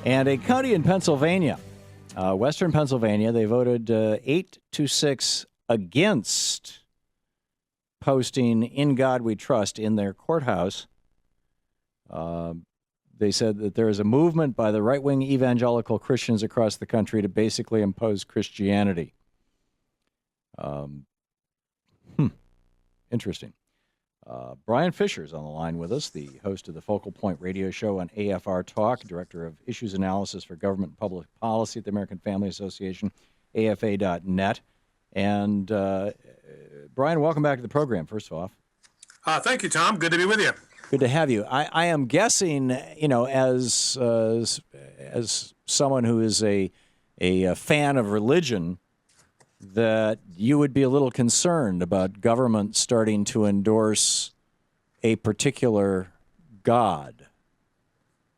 And a county in Pennsylvania, western Pennsylvania, they voted 8-6 against posting "In God We Trust" in their courthouse. They said that there is a movement by the right-wing evangelical Christians across the country to basically impose Christianity. Interesting. Bryan Fischer is on the line with us, the host of the Focal Point radio show on AFR Talk, director of issues analysis for government and public policy at the American Family Association, AFA.net. And Bryan, welcome back to the program, first off. Thank you, Tom. Good to be with you. Good to have you. I am guessing, as someone who is a fan of religion, that you would be a little concerned about government starting to endorse a particular God.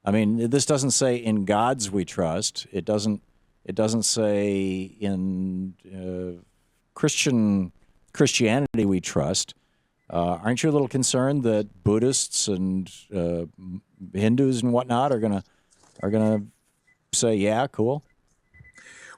I mean, this doesn't say "In God's we trust." It doesn't say in Christianity we trust. Aren't you a little concerned that Buddhists and Hindus and whatnot are gonna say, "Yeah, cool"?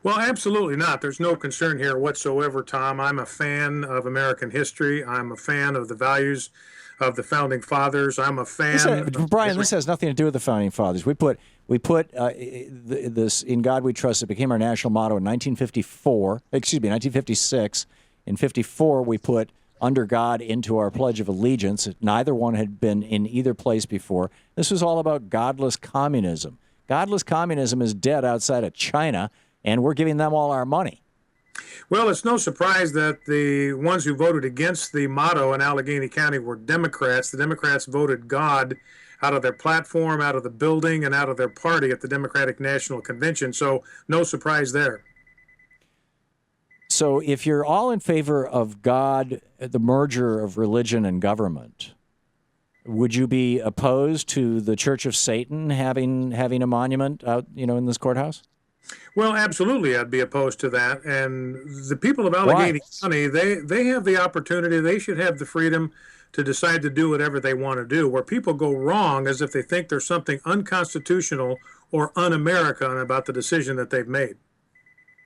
Well, absolutely not. There's no concern here whatsoever, Tom. I'm a fan of American history. I'm a fan of the values of the Founding Fathers. I'm a fan. Bryan, this has nothing to do with the Founding Fathers. We put this "In God We Trust." It became our national motto in 1956. In 54, we put "Under God" into our Pledge of Allegiance. Neither one had been in either place before. This was all about godless communism. Godless communism is dead outside of China, and we're giving them all our money. Well, it's no surprise that the ones who voted against the motto in Allegheny County were Democrats. The Democrats voted God out of their platform, out of the building, and out of their party at the Democratic National Convention. So no surprise there. So if you're all in favor of God, the merger of religion and government, would you be opposed to the Church of Satan having a monument out, in this courthouse? Well, absolutely, I'd be opposed to that. And the people of Allegheny County, they have the opportunity, they should have the freedom to decide to do whatever they want to do. Where people go wrong is if they think there's something unconstitutional or un-American about the decision that they've made.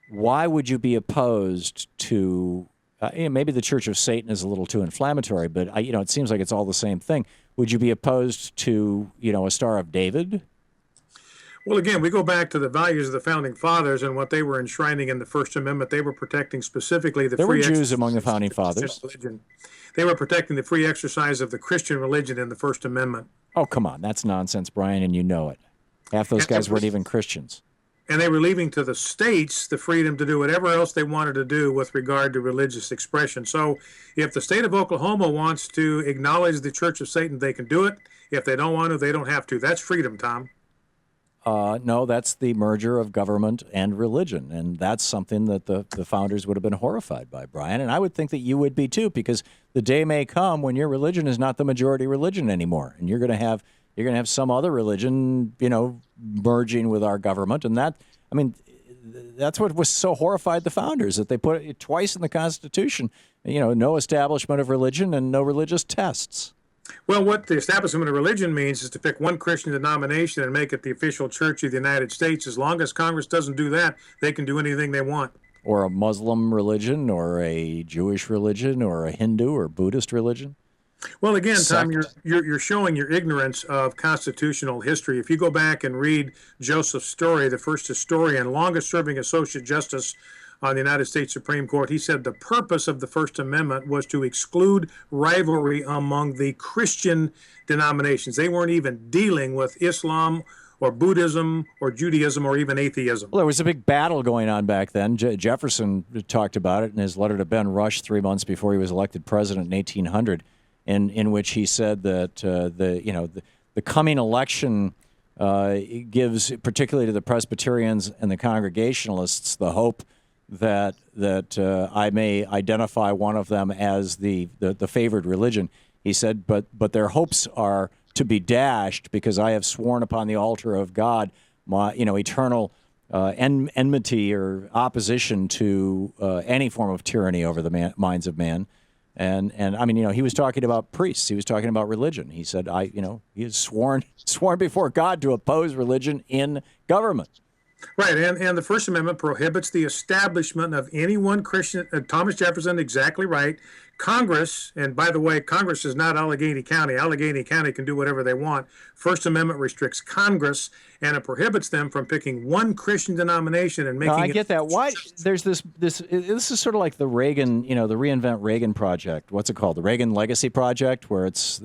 Why would you be opposed to, maybe the Church of Satan is a little too inflammatory, but it seems like it's all the same thing. Would you be opposed to, a Star of David? Well, again, we go back to the values of the Founding Fathers and what they were enshrining in the First Amendment. They were protecting specifically the free exercise. There were Jews among the Founding Fathers. They were protecting the free exercise of the Christian religion in the First Amendment. Oh, come on. That's nonsense, Bryan, and you know it. Half those guys weren't even Christians. And they were leaving to the states the freedom to do whatever else they wanted to do with regard to religious expression. So if the state of Oklahoma wants to acknowledge the Church of Satan, they can do it. If they don't want to, they don't have to. That's freedom, Tom. No, that's the merger of government and religion, and that's something that the founders would have been horrified by, Bryan, and I would think that you would be too, because the day may come when your religion is not the majority religion anymore, and you're going to have some other religion, merging with our government, and that's what was so horrified the founders, that they put it twice in the Constitution, no establishment of religion and no religious tests. Well, what the establishment of religion means is to pick one Christian denomination and make it the official church of the United States. As long as Congress doesn't do that, they can do anything they want. Or a Muslim religion, or a Jewish religion, or a Hindu or Buddhist religion. Well, again, Tom, you're showing your ignorance of constitutional history. If you go back and read Joseph Story, the first historian, longest-serving associate justice on the United States Supreme Court, he said the purpose of the First Amendment was to exclude rivalry among the Christian denominations. They weren't even dealing with Islam or Buddhism or Judaism or even atheism. Well, there was a big battle going on back then. Jefferson talked about it in his letter to Ben Rush 3 months before he was elected president in 1800, in which he said that the coming election gives, particularly to the Presbyterians and the Congregationalists, the hope that I may identify one of them as the favored religion. He said, but their hopes are to be dashed, because I have sworn upon the altar of God my eternal enmity or opposition to any form of tyranny over the minds of man. And I mean, he was talking about priests. He was talking about religion. He said, he is sworn before God to oppose religion in government. Right, and the First Amendment prohibits the establishment of any one Christian. Thomas Jefferson, exactly right. Congress, and by the way, Congress is not Allegheny County. Allegheny County can do whatever they want. First Amendment restricts Congress, and it prohibits them from picking one Christian denomination and making. No, I get that. Why there's this is sort of like the Reagan, the Reinvent Reagan project. What's it called? The Reagan Legacy Project, where it's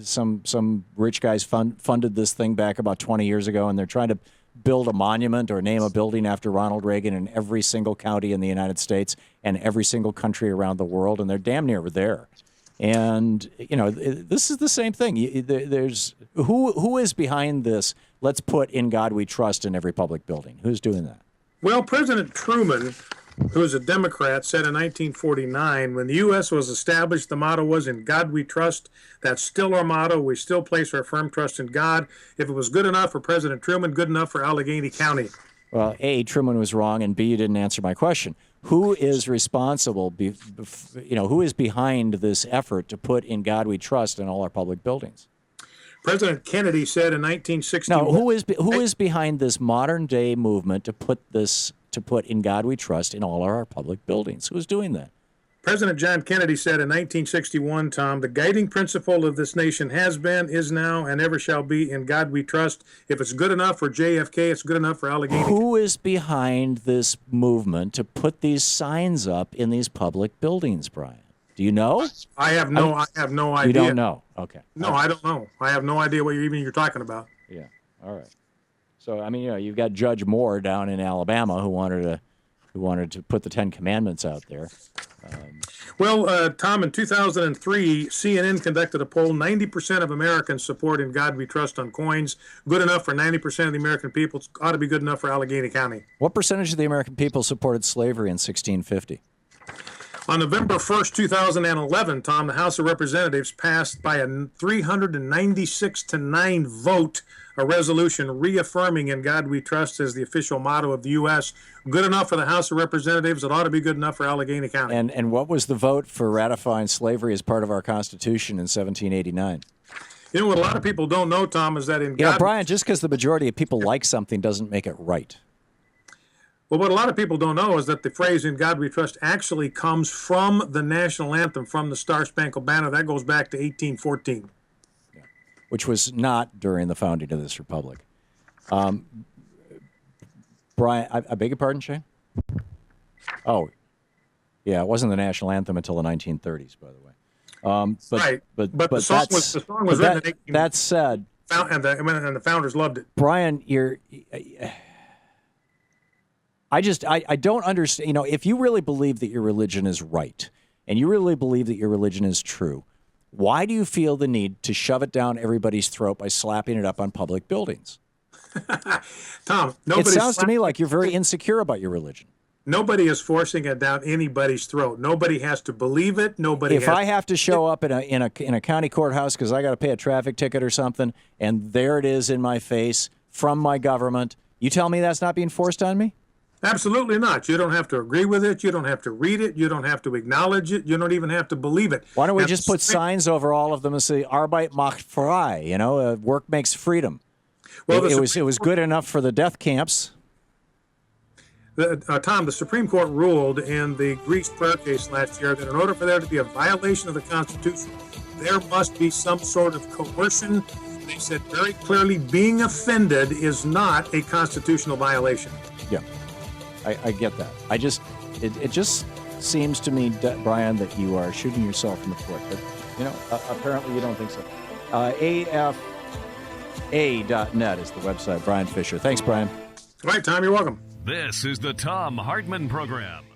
some rich guys funded this thing back about 20 years ago, and they're trying to build a monument or name a building after Ronald Reagan in every single county in the United States and every single country around the world, and they're damn near there. And this is the same thing. There's who is behind this? Let's put "In God We Trust" in every public building. Who's doing that? Well, President Truman, who was a Democrat, said in 1949, when the U.S. was established, the motto was "In God We Trust." That's still our motto. We still place our firm trust in God. If it was good enough for President Truman, good enough for Allegheny County. Well, A, Truman was wrong, and B, you didn't answer my question. Who is responsible, who is behind this effort to put "In God We Trust" in all our public buildings? President Kennedy said in 1961. No, who is behind this modern-day movement to put "In God We Trust" in all our public buildings? Who's doing that? President John Kennedy said in 1961, Tom, the guiding principle of this nation has been, is now, and ever shall be, "In God we trust." If it's good enough for JFK, it's good enough for Allegheny. Who is behind this movement to put these signs up in these public buildings, Brian? Do you know? I have no idea. You don't know? Okay. No, I don't know. I have no idea what you're talking about. Yeah. All right. So, I mean, you've got Judge Moore down in Alabama who wanted to put the Ten Commandments out there. Well, Tom, in 2003, CNN conducted a poll. 90% of Americans support "In God We Trust" on coins. Good enough for 90% of the American people. It ought to be good enough for Allegheny County. What percentage of the American people supported slavery in 1650? On November 1st, 2011, Tom, the House of Representatives passed by a 396-9 vote a resolution reaffirming "In God We Trust" as the official motto of the U.S. Good enough for the House of Representatives. It ought to be good enough for Allegheny County. And what was the vote for ratifying slavery as part of our Constitution in 1789? You know what a lot of people don't know, Tom, is that Brian, just because the majority of people like something doesn't make it right. Well, what a lot of people don't know is that the phrase "In God We Trust" actually comes from the national anthem, from the Star Spangled Banner. That goes back to 1814. Which was not during the founding of this republic. Brian, I beg your pardon, Shane? Oh, yeah, it wasn't the national anthem until the 1930s, by the way. Right, but the song was written in 18... That said... And the founders loved it. Brian, I don't understand. If you really believe that your religion is right, and you really believe that your religion is true, why do you feel the need to shove it down everybody's throat by slapping it up on public buildings? Tom, it sounds to me like you're very insecure about your religion. Nobody is forcing it down anybody's throat. Nobody has to believe it. If I have to show up in a county courthouse because I got to pay a traffic ticket or something, and there it is in my face from my government, you tell me that's not being forced on me? Absolutely not. You don't have to agree with it. You don't have to read it. You don't have to acknowledge it. You don't even have to believe it. Why don't we just put signs over all of them and say "Arbeit macht frei"? Work makes freedom. Well, it was good enough for the death camps. Tom, the Supreme Court ruled in the Greece prayer case last year that in order for there to be a violation of the Constitution, there must be some sort of coercion. They said very clearly, being offended is not a constitutional violation. Yeah. I get that. It just seems to me, Brian, that you are shooting yourself in the foot. But, apparently you don't think so. AFA.net is the website. Brian Fischer. Thanks, Brian. All right, Tom, you're welcome. This is the Thom Hartmann Program.